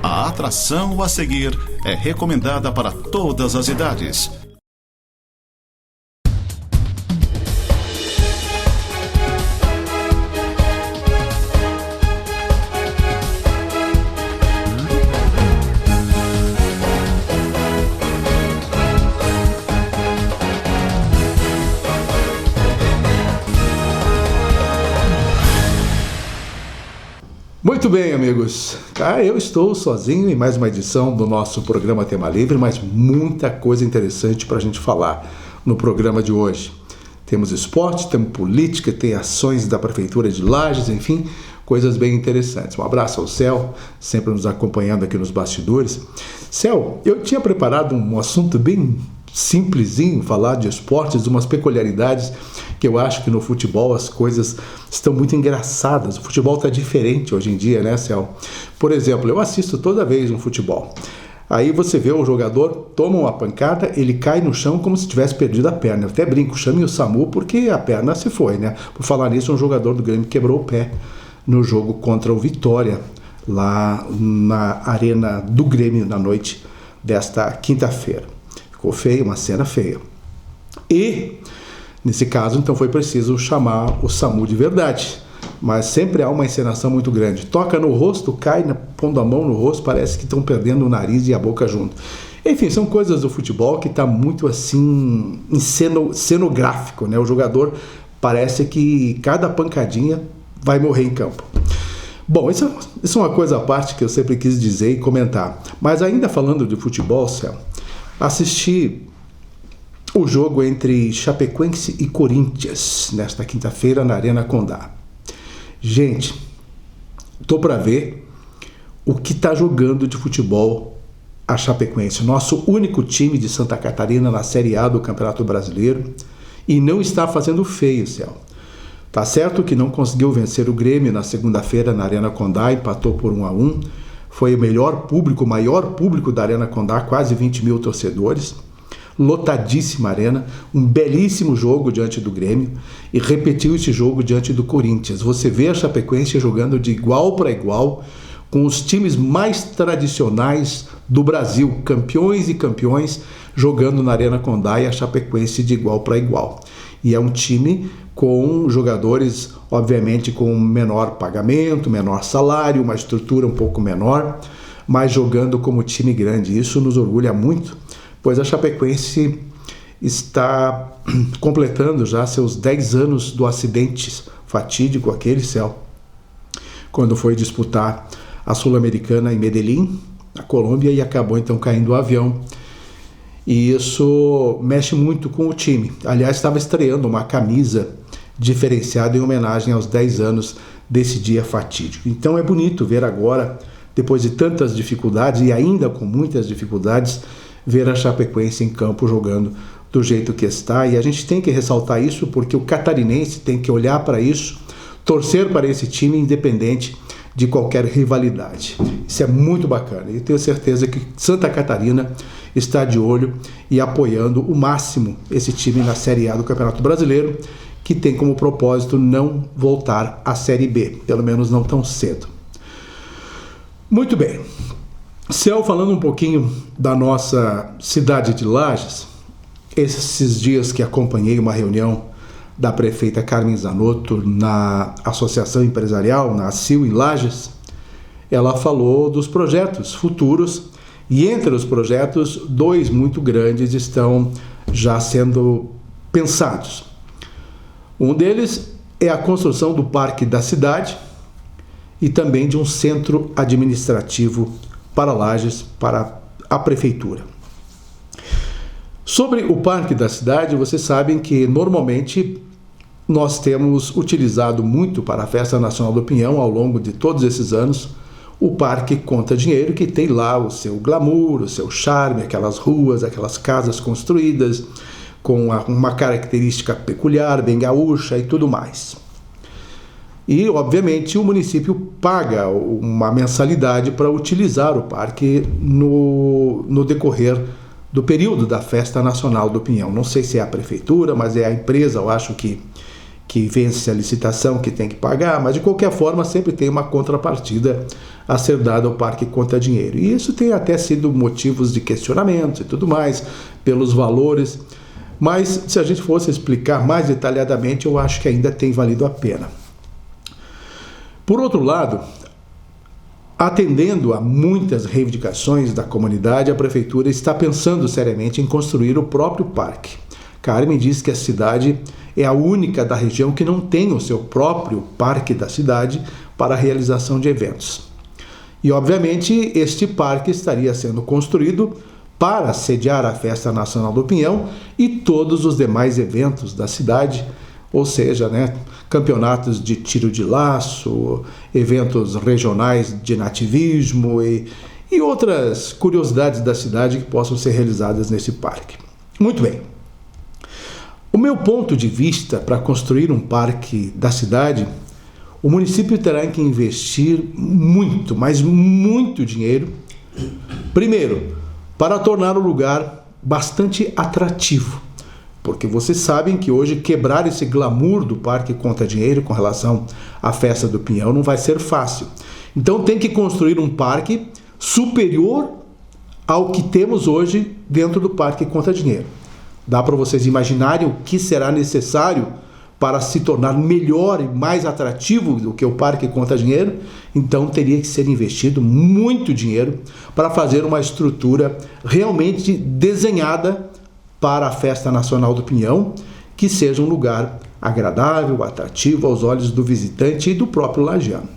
A atração a seguir é recomendada para todas as idades. Muito bem, amigos. Eu estou sozinho em mais uma edição do nosso programa Tema Livre, mas muita coisa interessante para a gente falar no programa de hoje. Temos esporte, temos política, tem ações da Prefeitura de Lages, enfim, coisas bem interessantes. Um abraço ao Céu, sempre nos acompanhando aqui nos bastidores. Céu, eu tinha preparado um assunto bem simplesinho, falar de esportes, umas peculiaridades que eu acho que no futebol as coisas estão muito engraçadas. O futebol está diferente hoje em dia, né, Céu? Por exemplo, eu assisto toda vez um futebol. Aí você vê o jogador, toma uma pancada, ele cai no chão como se tivesse perdido a perna. Eu até brinco, chame o SAMU porque a perna se foi, né? Por falar nisso, um jogador do Grêmio quebrou o pé no jogo contra o Vitória, lá na arena do Grêmio, na noite desta quinta-feira. Ficou feio, uma cena feia. E, nesse caso, então foi preciso chamar o SAMU de verdade. Mas sempre há uma encenação muito grande. Toca no rosto, cai, pondo a mão no rosto, parece que estão perdendo o nariz e a boca junto. Enfim, são coisas do futebol que está muito assim, cenográfico, né? O jogador parece que cada pancadinha vai morrer em campo. Bom, isso é uma coisa à parte que eu sempre quis dizer e comentar. Mas ainda falando de futebol, Céu, assisti o jogo entre Chapecoense e Corinthians nesta quinta-feira na Arena Condá. Gente, tô para ver o que está jogando de futebol a Chapecoense, nosso único time de Santa Catarina na Série A do Campeonato Brasileiro, e não está fazendo feio, Céu. Tá certo que não conseguiu vencer o Grêmio na segunda-feira na Arena Condá, empatou por 1-1. Foi o maior público da Arena Condá, quase 20 mil torcedores. Lotadíssima arena, um belíssimo jogo diante do Grêmio e repetiu esse jogo diante do Corinthians. Você vê a Chapecoense jogando de igual para igual com os times mais tradicionais do Brasil, campeões e campeões, jogando na Arena Condá e a Chapecoense de igual para igual. E é um time com jogadores, obviamente, com menor pagamento, menor salário, uma estrutura um pouco menor, mas jogando como time grande. Isso nos orgulha muito, pois a Chapecoense está completando já seus 10 anos do acidente fatídico, aquele, Céu, quando foi disputar a Sul-Americana em Medellín, na Colômbia, e acabou então caindo o avião. E isso mexe muito com o time. Aliás, estava estreando uma camisa diferenciada em homenagem aos 10 anos desse dia fatídico. Então é bonito ver agora, depois de tantas dificuldades, e ainda com muitas dificuldades, ver a Chapecoense em campo jogando do jeito que está. E a gente tem que ressaltar isso porque o catarinense tem que olhar para isso, torcer para esse time independente de qualquer rivalidade. Isso é muito bacana e tenho certeza que Santa Catarina está de olho e apoiando o máximo esse time na Série A do Campeonato Brasileiro, que tem como propósito não voltar à Série B, pelo menos não tão cedo. Muito bem. Céu, falando um pouquinho da nossa cidade de Lages, esses dias que acompanhei uma reunião da prefeita Carmen Zanotto na Associação Empresarial, na ACIL em Lages, ela falou dos projetos futuros e entre os projetos, 2 muito grandes estão já sendo pensados. Um deles é a construção do Parque da Cidade e também de um centro administrativo para Lages, para a prefeitura. Sobre o Parque da Cidade, vocês sabem que normalmente nós temos utilizado muito para a Festa Nacional do Pinhão ao longo de todos esses anos. O Parque Conta Dinheiro, que tem lá o seu glamour, o seu charme, aquelas ruas, aquelas casas construídas com uma característica peculiar, bem gaúcha e tudo mais. E, obviamente, o município paga uma mensalidade para utilizar o parque no decorrer do período da Festa Nacional do Pinhão. Não sei se é a prefeitura, mas é a empresa, eu acho que que vence a licitação, que tem que pagar, mas de qualquer forma sempre tem uma contrapartida a ser dada ao parque conta dinheiro. E isso tem até sido motivos de questionamento e tudo mais, pelos valores, mas se a gente fosse explicar mais detalhadamente, eu acho que ainda tem valido a pena. Por outro lado, atendendo a muitas reivindicações da comunidade, a prefeitura está pensando seriamente em construir o próprio parque. Carmen diz que a cidade é a única da região que não tem o seu próprio parque da cidade para a realização de eventos. E, obviamente, este parque estaria sendo construído para sediar a Festa Nacional do Pinhão e todos os demais eventos da cidade, ou seja, campeonatos de tiro de laço, eventos regionais de nativismo e outras curiosidades da cidade que possam ser realizadas nesse parque. Muito bem. O meu ponto de vista para construir um parque da cidade, o município terá que investir muito, mas muito dinheiro, primeiro, para tornar o lugar bastante atrativo, porque vocês sabem que hoje quebrar esse glamour do Parque Conta Dinheiro com relação à Festa do Pinhão não vai ser fácil. Então tem que construir um parque superior ao que temos hoje dentro do Parque Conta Dinheiro. Dá para vocês imaginarem o que será necessário para se tornar melhor e mais atrativo do que o Parque Conta Dinheiro? Então teria que ser investido muito dinheiro para fazer uma estrutura realmente desenhada para a Festa Nacional do Pinhão, que seja um lugar agradável, atrativo aos olhos do visitante e do próprio lagiano.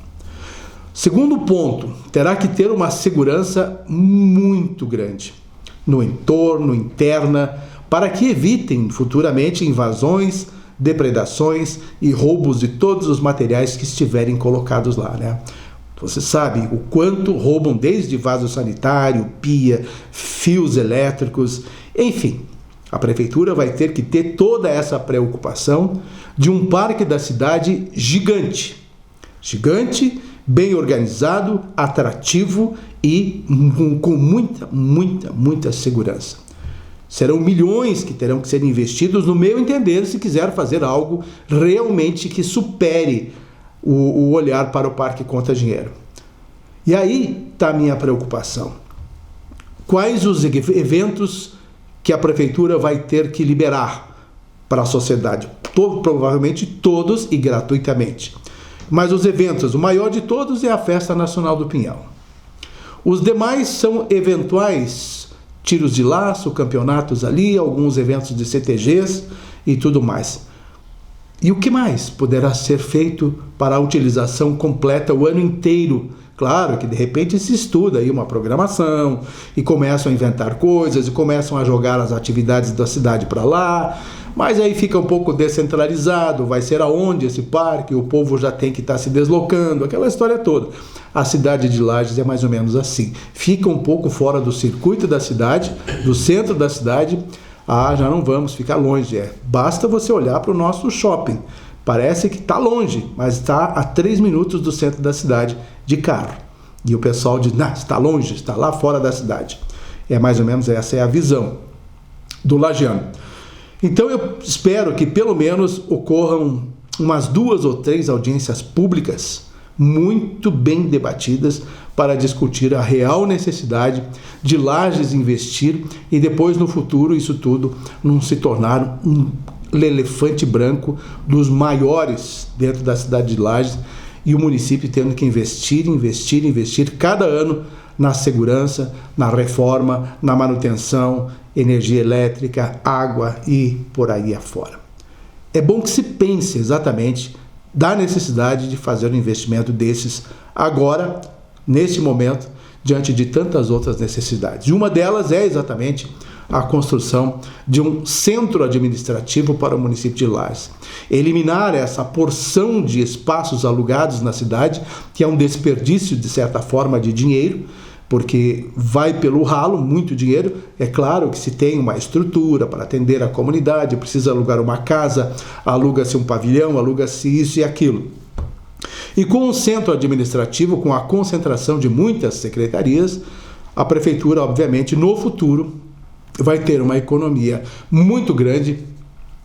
Segundo ponto, terá que ter uma segurança muito grande no entorno, interna, para que evitem futuramente invasões, depredações e roubos de todos os materiais que estiverem colocados lá, Você sabe o quanto roubam desde vaso sanitário, pia, fios elétricos, enfim. A prefeitura vai ter que ter toda essa preocupação de um parque da cidade gigante, bem organizado, atrativo e com muita segurança. Serão milhões que terão que ser investidos, no meu entender, se quiser fazer algo realmente que supere o olhar para o Parque Conta Dinheiro. E aí está a minha preocupação. Quais os eventos que a prefeitura vai ter que liberar para a sociedade? Provavelmente todos e gratuitamente. Mas os eventos, o maior de todos é a Festa Nacional do Pinhão. Os demais são eventuais tiros de laço, campeonatos ali, alguns eventos de CTGs e tudo mais. E o que mais poderá ser feito para a utilização completa o ano inteiro? Claro que de repente se estuda aí uma programação e começam a inventar coisas e começam a jogar as atividades da cidade para lá, mas aí fica um pouco descentralizado, vai ser aonde esse parque, o povo já tem que estar se deslocando, aquela história toda. A cidade de Lages é mais ou menos assim, fica um pouco fora do circuito da cidade, do centro da cidade. Já não vamos ficar longe, basta você olhar para o nosso shopping, parece que está longe, mas está a 3 minutos do centro da cidade de carro, e o pessoal diz, está longe, está lá fora da cidade. Mais ou menos essa é a visão do lagiano. Então eu espero que pelo menos ocorram umas 2 ou 3 audiências públicas muito bem debatidas para discutir a real necessidade de Lages investir e depois no futuro isso tudo não se tornar um elefante branco dos maiores dentro da cidade de Lages e o município tendo que investir cada ano na segurança, na reforma, na manutenção, energia elétrica, água e por aí afora. É bom que se pense exatamente da necessidade de fazer um investimento desses agora, neste momento, diante de tantas outras necessidades. E uma delas é exatamente a construção de um centro administrativo para o município de Lages. Eliminar essa porção de espaços alugados na cidade, que é um desperdício, de certa forma, de dinheiro, porque vai pelo ralo muito dinheiro. É claro que se tem uma estrutura para atender a comunidade, precisa alugar uma casa, aluga-se um pavilhão, aluga-se isso e aquilo. E com um centro administrativo, com a concentração de muitas secretarias, a prefeitura, obviamente, no futuro, vai ter uma economia muito grande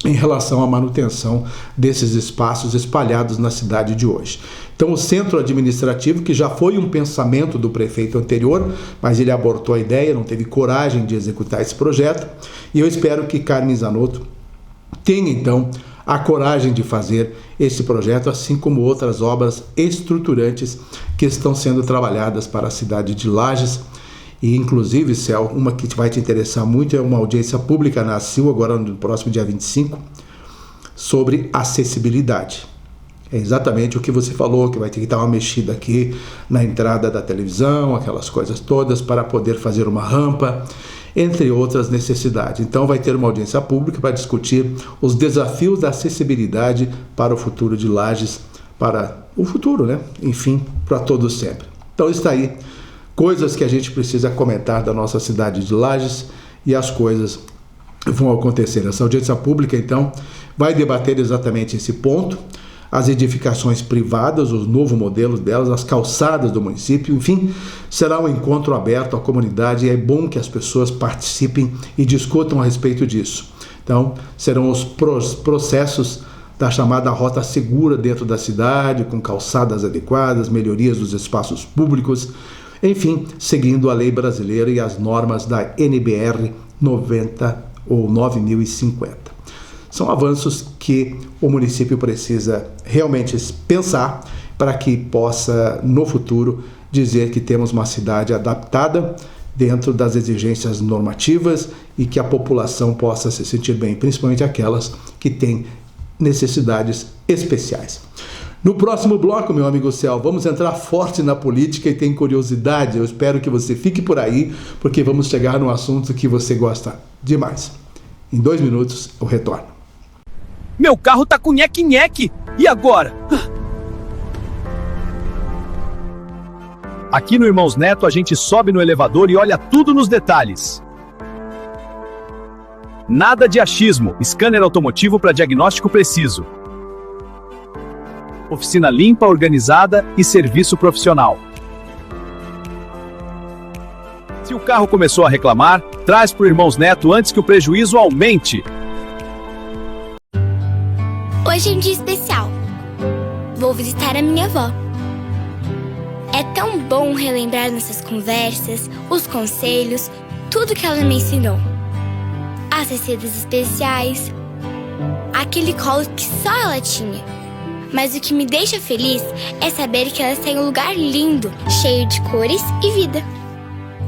em relação à manutenção desses espaços espalhados na cidade de hoje. Então, o centro administrativo, que já foi um pensamento do prefeito anterior, mas ele abortou a ideia, não teve coragem de executar esse projeto, e eu espero que Carmen Zanotto tenha, então, a coragem de fazer esse projeto, assim como outras obras estruturantes que estão sendo trabalhadas para a cidade de Lages. E, inclusive, Céu, uma que vai te interessar muito é uma audiência pública na ACIL, agora no próximo dia 25, sobre acessibilidade. É exatamente o que você falou, que vai ter que dar uma mexida aqui na entrada da televisão, aquelas coisas todas, para poder fazer uma rampa, entre outras necessidades. Então, vai ter uma audiência pública para discutir os desafios da acessibilidade para o futuro de Lages, para o futuro, né? Enfim, para todos sempre. Então, está aí. Coisas que a gente precisa comentar da nossa cidade de Lages, e as coisas vão acontecer. Essa audiência pública, então, vai debater exatamente esse ponto, as edificações privadas, os novos modelos delas, as calçadas do município, enfim, será um encontro aberto à comunidade, e é bom que as pessoas participem e discutam a respeito disso. Então, serão os processos da chamada rota segura dentro da cidade, com calçadas adequadas, melhorias dos espaços públicos, enfim, seguindo a lei brasileira e as normas da NBR 90 ou 9050. São avanços que o município precisa realmente pensar para que possa, no futuro, dizer que temos uma cidade adaptada dentro das exigências normativas e que a população possa se sentir bem, principalmente aquelas que têm necessidades especiais. No próximo bloco, meu amigo Céu, vamos entrar forte na política e tem curiosidade. Eu espero que você fique por aí, porque vamos chegar num assunto que você gosta demais. Em 2 minutos, eu retorno. Meu carro tá com nheque-nheque. E agora? Aqui no Irmãos Neto, a gente sobe no elevador e olha tudo nos detalhes. Nada de achismo. Scanner automotivo para diagnóstico preciso. Oficina limpa, organizada e serviço profissional. Se o carro começou a reclamar, traz pro Irmãos Neto antes que o prejuízo aumente. Hoje é um dia especial. Vou visitar a minha avó. É tão bom relembrar nossas conversas, os conselhos, tudo que ela me ensinou. As receitas especiais, aquele colo que só ela tinha. Mas o que me deixa feliz é saber que ela está em um lugar lindo, cheio de cores e vida.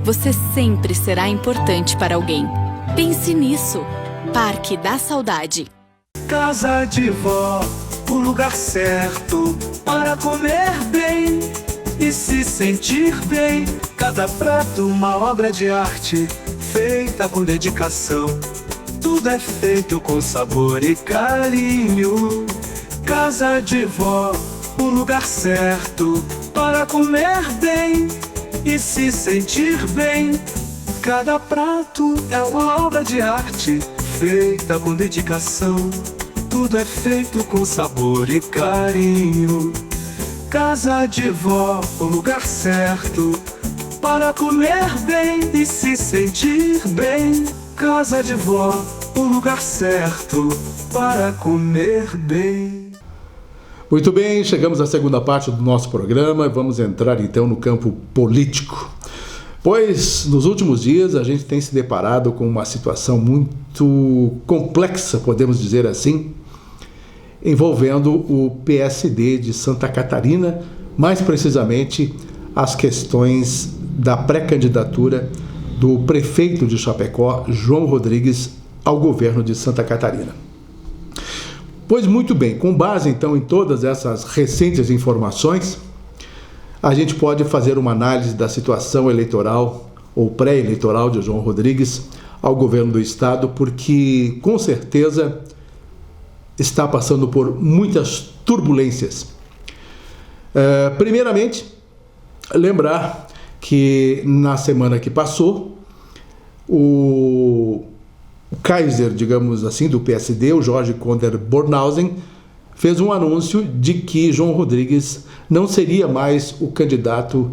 Você sempre será importante para alguém. Pense nisso. Parque da Saudade. Casa de Vó, o lugar certo para comer bem e se sentir bem. Cada prato uma obra de arte, feita com dedicação. Tudo é feito com sabor e carinho. Casa de Vó, o lugar certo para comer bem e se sentir bem. Cada prato é uma obra de arte, feita com dedicação. Tudo é feito com sabor e carinho. Casa de Vó, o lugar certo para comer bem e se sentir bem. Casa de Vó, o lugar certo para comer bem. Muito bem, chegamos à segunda parte do nosso programa. Vamos entrar então no campo político. Pois nos últimos dias a gente tem se deparado com uma situação muito complexa, podemos dizer assim, envolvendo o PSD de Santa Catarina, mais precisamente as questões da pré-candidatura do prefeito de Chapecó, João Rodrigues, ao governo de Santa Catarina. Pois muito bem, com base então em todas essas recentes informações, a gente pode fazer uma análise da situação eleitoral ou pré-eleitoral de João Rodrigues ao governo do estado, porque com certeza está passando por muitas turbulências. Primeiramente, lembrar que na semana que passou, o Kaiser, digamos assim, do PSD, o Jorge Conder Bornhausen, fez um anúncio de que João Rodrigues não seria mais o candidato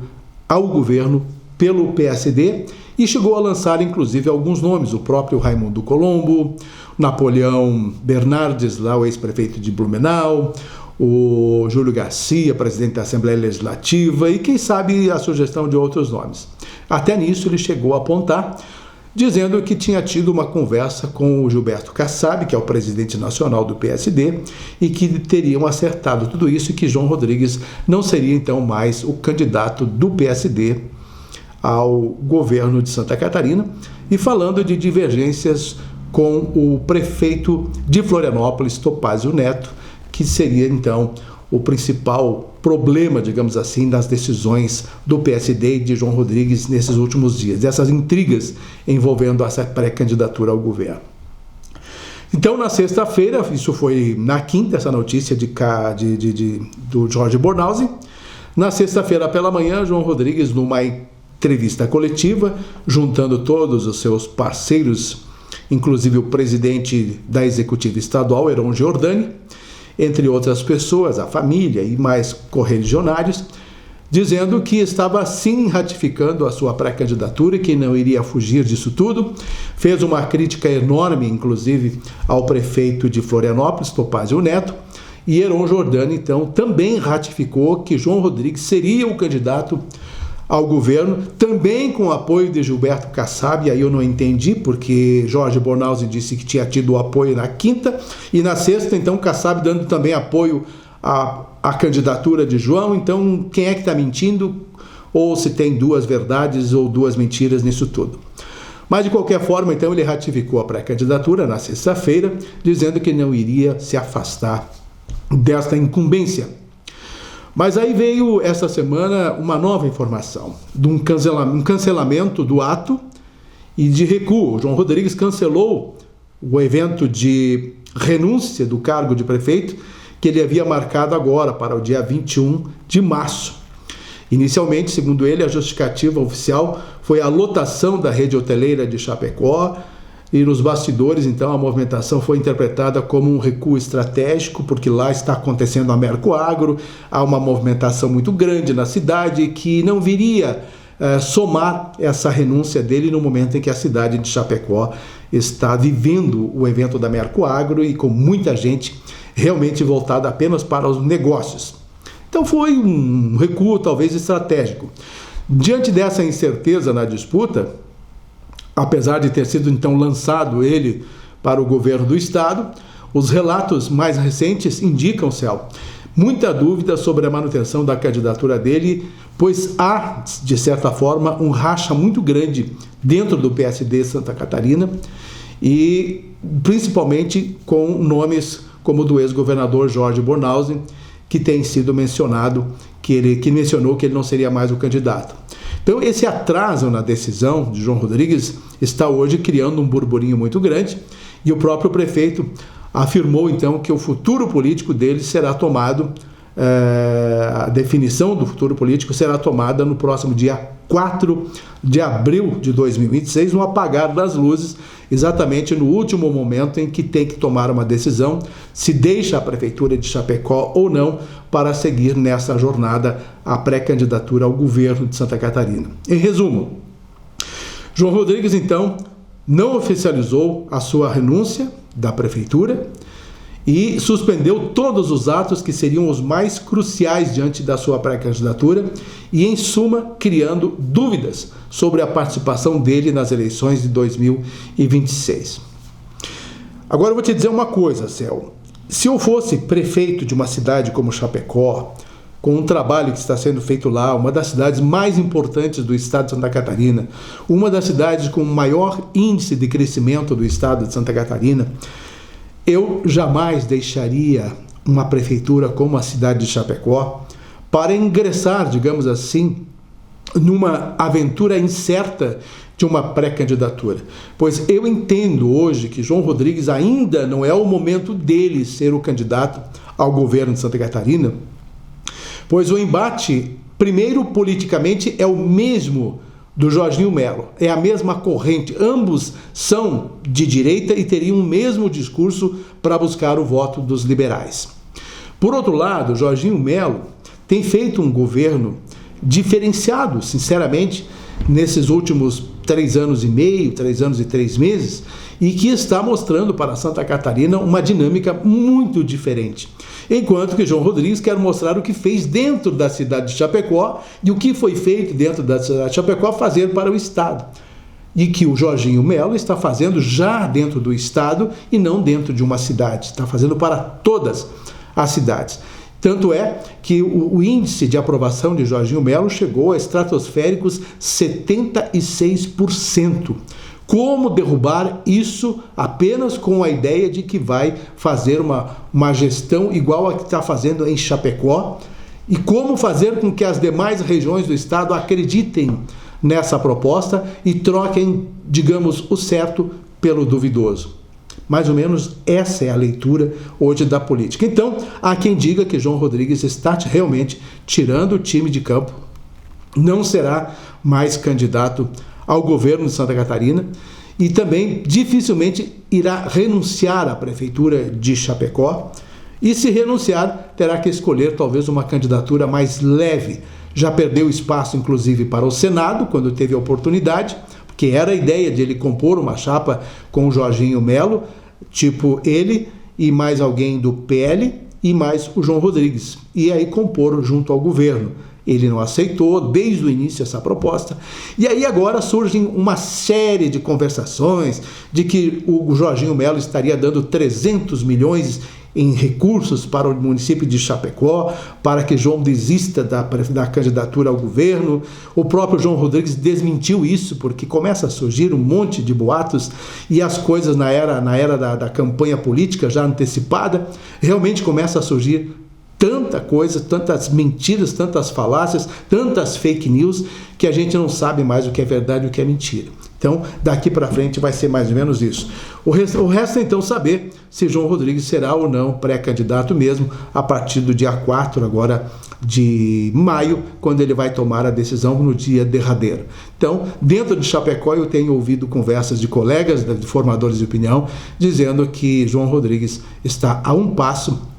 ao governo pelo PSD e chegou a lançar inclusive alguns nomes, o próprio Raimundo Colombo, Napoleão Bernardes, lá o ex-prefeito de Blumenau, o Júlio Garcia, presidente da Assembleia Legislativa, e quem sabe a sugestão de outros nomes. Até nisso ele chegou a apontar, dizendo que tinha tido uma conversa com o Gilberto Kassab, que é o presidente nacional do PSD, e que teriam acertado tudo isso e que João Rodrigues não seria então mais o candidato do PSD ao governo de Santa Catarina, e falando de divergências com o prefeito de Florianópolis, Topázio Neto, que seria então o principal problema, digamos assim, das decisões do PSD e de João Rodrigues nesses últimos dias, dessas intrigas envolvendo essa pré-candidatura ao governo. Então, na sexta-feira, isso foi na quinta, essa notícia do Jorge Bornhausen, na sexta-feira pela manhã, João Rodrigues, numa entrevista coletiva, juntando todos os seus parceiros, inclusive o presidente da Executiva Estadual, Heron Giordani, entre outras pessoas, a família e mais correligionários, dizendo que estava sim ratificando a sua pré-candidatura e que não iria fugir disso tudo. Fez uma crítica enorme, inclusive, ao prefeito de Florianópolis, Topázio Neto, e Heron Giordani, então, também ratificou que João Rodrigues seria o candidato ao governo, também com o apoio de Gilberto Kassab. Aí eu não entendi, porque Jorge Bornhausen disse que tinha tido o apoio na quinta, e na sexta, então, Kassab dando também apoio à candidatura de João. Então, quem é que está mentindo? Ou se tem duas verdades ou duas mentiras nisso tudo? Mas, de qualquer forma, então, ele ratificou a pré-candidatura na sexta-feira, dizendo que não iria se afastar desta incumbência. Mas aí veio essa semana uma nova informação de um cancelamento do ato e de recuo. O João Rodrigues cancelou o evento de renúncia do cargo de prefeito que ele havia marcado agora para o dia 21 de março. Inicialmente, segundo ele, a justificativa oficial foi a lotação da rede hoteleira de Chapecó, e nos bastidores, então, a movimentação foi interpretada como um recuo estratégico, porque lá está acontecendo a Mercoagro, há uma movimentação muito grande na cidade que não viria somar essa renúncia dele no momento em que a cidade de Chapecó está vivendo o evento da Mercoagro e com muita gente realmente voltada apenas para os negócios. Então foi um recuo talvez estratégico. Diante dessa incerteza na disputa, apesar de ter sido então lançado ele para o governo do estado, os relatos mais recentes indicam, Céu, muita dúvida sobre a manutenção da candidatura dele, pois há, de certa forma, um racha muito grande dentro do PSD Santa Catarina, e principalmente com nomes como o do ex-governador Jorge Bornhausen, que tem sido mencionado, que mencionou que ele não seria mais o candidato. Então, esse atraso na decisão de João Rodrigues está hoje criando um burburinho muito grande, e o próprio prefeito afirmou, então, que o futuro político dele será tomado, a definição do futuro político será tomada no próximo dia 4 de abril de 2026, no apagar das luzes, exatamente no último momento em que tem que tomar uma decisão se deixa a prefeitura de Chapecó ou não para seguir nessa jornada a pré-candidatura ao governo de Santa Catarina. Em resumo, João Rodrigues, então, não oficializou a sua renúncia da prefeitura e suspendeu todos os atos que seriam os mais cruciais diante da sua pré-candidatura e, em suma, criando dúvidas sobre a participação dele nas eleições de 2026. Agora eu vou te dizer uma coisa, Céu. Se eu fosse prefeito de uma cidade como Chapecó, com um trabalho que está sendo feito lá, uma das cidades mais importantes do estado de Santa Catarina, uma das cidades com o maior índice de crescimento do estado de Santa Catarina, eu jamais deixaria uma prefeitura como a cidade de Chapecó para ingressar, digamos assim, numa aventura incerta de uma pré-candidatura. Pois eu entendo hoje que João Rodrigues ainda não é o momento dele ser o candidato ao governo de Santa Catarina, pois o embate, primeiro politicamente, é o mesmo do Jorginho Melo, é a mesma corrente, ambos são de direita e teriam o mesmo discurso para buscar o voto dos liberais. Por outro lado, Jorginho Melo tem feito um governo diferenciado, sinceramente, nesses últimos 3 anos e meio, 3 anos e 3 meses, e que está mostrando para Santa Catarina uma dinâmica muito diferente. Enquanto que João Rodrigues quer mostrar o que fez dentro da cidade de Chapecó e o que foi feito dentro da cidade de Chapecó fazer para o Estado. E que o Jorginho Melo está fazendo já dentro do Estado e não dentro de uma cidade. Está fazendo para todas as cidades. Tanto é que o índice de aprovação de Jorginho Melo chegou a estratosféricos 76%. Como derrubar isso apenas com a ideia de que vai fazer uma gestão igual a que está fazendo em Chapecó? E como fazer com que as demais regiões do estado acreditem nessa proposta e troquem, digamos, o certo pelo duvidoso? Mais ou menos essa é a leitura hoje da política. Então, há quem diga que João Rodrigues está realmente tirando o time de campo, não será mais candidato ao governo de Santa Catarina e também dificilmente irá renunciar à prefeitura de Chapecó, e se renunciar terá que escolher talvez uma candidatura mais leve. Já perdeu espaço inclusive para o Senado quando teve a oportunidade, porque era a ideia de ele compor uma chapa com o Jorginho Melo, tipo ele e mais alguém do PL e mais o João Rodrigues, e aí compor junto ao governo. Ele não aceitou desde o início essa proposta. E aí agora surgem uma série de conversações de que o Jorginho Melo estaria dando 300 milhões em recursos para o município de Chapecó, para que João desista da candidatura ao governo. O próprio João Rodrigues desmentiu isso, porque começa a surgir um monte de boatos e as coisas na era da campanha política já antecipada, realmente começa a surgir tanta coisa, tantas mentiras, tantas falácias, tantas fake news, que a gente não sabe mais o que é verdade e o que é mentira. Então, daqui para frente vai ser mais ou menos isso. O resto é então saber se João Rodrigues será ou não pré-candidato mesmo a partir do dia 4 agora de maio, quando ele vai tomar a decisão no dia derradeiro. Então, dentro de Chapecó, eu tenho ouvido conversas de colegas, de formadores de opinião, dizendo que João Rodrigues está a um passo,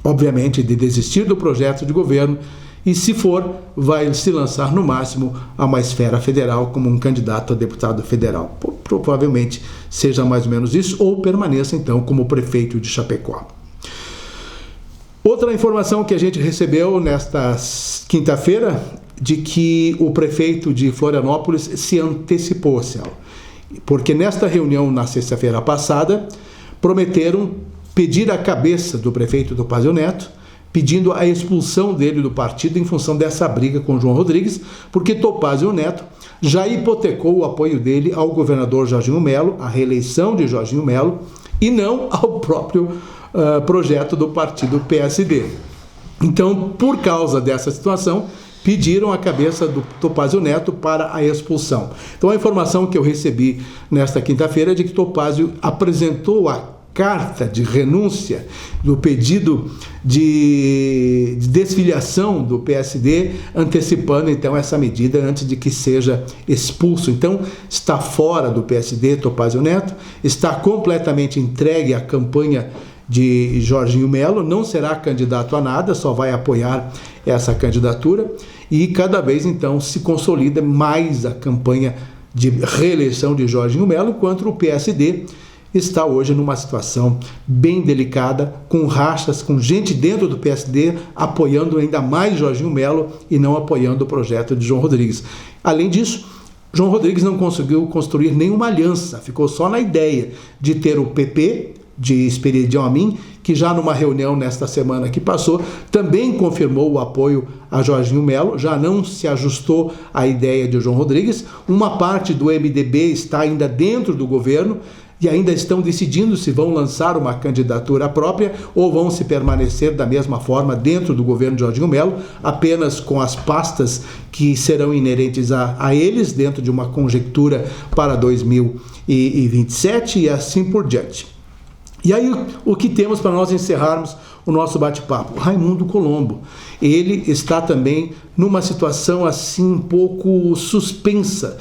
obviamente, de desistir do projeto de governo e, se for, vai se lançar no máximo a uma esfera federal como um candidato a deputado federal. Provavelmente seja mais ou menos isso, ou permaneça então como prefeito de Chapecó. Outra informação que a gente recebeu nesta quinta-feira, de que o prefeito de Florianópolis se antecipou, Céu, porque nesta reunião na sexta-feira passada prometeram pedir a cabeça do prefeito Topázio Neto, pedindo a expulsão dele do partido em função dessa briga com João Rodrigues, porque Topázio Neto já hipotecou o apoio dele ao governador Jorginho Melo, a reeleição de Jorginho Melo, e não ao próprio projeto do partido PSD. Então, por causa dessa situação, pediram a cabeça do Topázio Neto para a expulsão. Então, a informação que eu recebi nesta quinta-feira é de que Topázio apresentou a carta de renúncia do pedido de desfiliação do PSD, antecipando então essa medida antes de que seja expulso. Então está fora do PSD Topázio Neto, está completamente entregue à campanha de Jorginho Melo, não será candidato a nada, só vai apoiar essa candidatura, e cada vez então se consolida mais a campanha de reeleição de Jorginho Melo, enquanto o PSD está hoje numa situação bem delicada, com rachas, com gente dentro do PSD apoiando ainda mais Jorginho Melo e não apoiando o projeto de João Rodrigues. Além disso, João Rodrigues não conseguiu construir nenhuma aliança, ficou só na ideia de ter o PP de Esperidião Amin, que já numa reunião nesta semana que passou, também confirmou o apoio a Jorginho Melo, já não se ajustou à ideia de João Rodrigues. Uma parte do MDB está ainda dentro do governo, e ainda estão decidindo se vão lançar uma candidatura própria ou vão se permanecer da mesma forma dentro do governo de Jorginho Melo, apenas com as pastas que serão inerentes a eles, dentro de uma conjectura para 2027 e assim por diante. E aí, o que temos para nós encerrarmos o nosso bate-papo? Raimundo Colombo. Ele está também numa situação assim um pouco suspensa.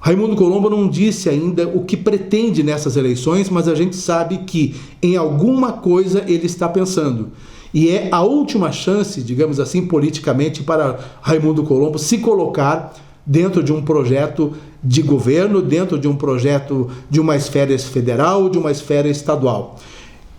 Raimundo Colombo não disse ainda o que pretende nessas eleições, mas a gente sabe que em alguma coisa ele está pensando. E é a última chance, digamos assim, politicamente, para Raimundo Colombo se colocar dentro de um projeto de governo, dentro de um projeto de uma esfera federal, de uma esfera estadual.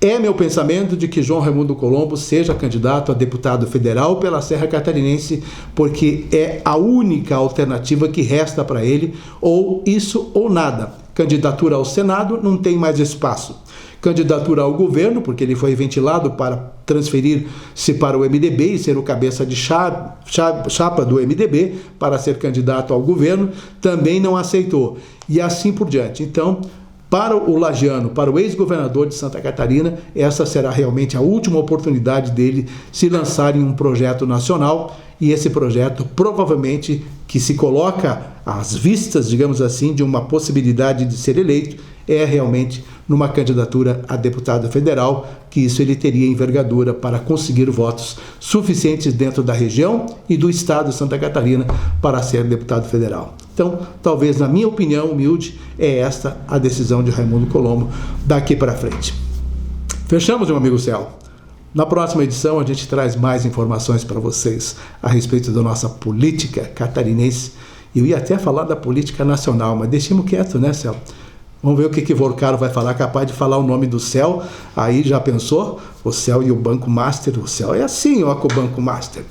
É meu pensamento de que João Raimundo Colombo seja candidato a deputado federal pela Serra Catarinense, porque é a única alternativa que resta para ele, ou isso ou nada. Candidatura ao Senado não tem mais espaço. Candidatura ao governo, porque ele foi ventilado para transferir-se para o MDB e ser o cabeça de chapa do MDB para ser candidato ao governo, também não aceitou. E assim por diante. Então, para o lagiano, para o ex-governador de Santa Catarina, essa será realmente a última oportunidade dele se lançar em um projeto nacional, e esse projeto provavelmente que se coloca às vistas, digamos assim, de uma possibilidade de ser eleito, é realmente numa candidatura a deputado federal, que isso ele teria envergadura para conseguir votos suficientes dentro da região e do estado de Santa Catarina para ser deputado federal. Então, talvez, na minha opinião humilde, é esta a decisão de Raimundo Colombo daqui para frente. Fechamos, meu amigo Céu. Na próxima edição, a gente traz mais informações para vocês a respeito da nossa política catarinense. Eu ia até falar da política nacional, mas deixemos quieto, né, Céu? Vamos ver o que Vorcaro vai falar, capaz de falar o nome do CEL. Aí já pensou? O CEL e o Banco Master. O CEL é assim, ó, com o Banco Master.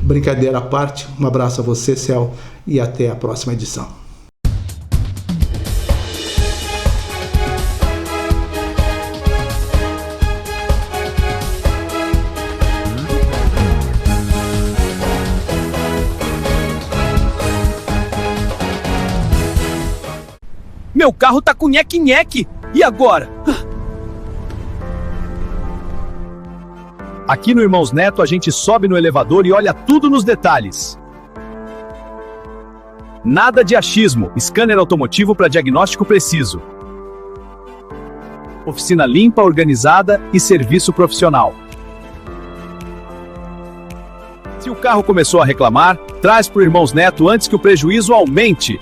Brincadeira à parte, um abraço a você, CEL, e até a próxima edição. Meu carro tá com nheque-nheque. E agora? Aqui no Irmãos Neto, a gente sobe no elevador e olha tudo nos detalhes. Nada de achismo. Scanner automotivo para diagnóstico preciso. Oficina limpa, organizada e serviço profissional. Se o carro começou a reclamar, traz pro Irmãos Neto antes que o prejuízo aumente.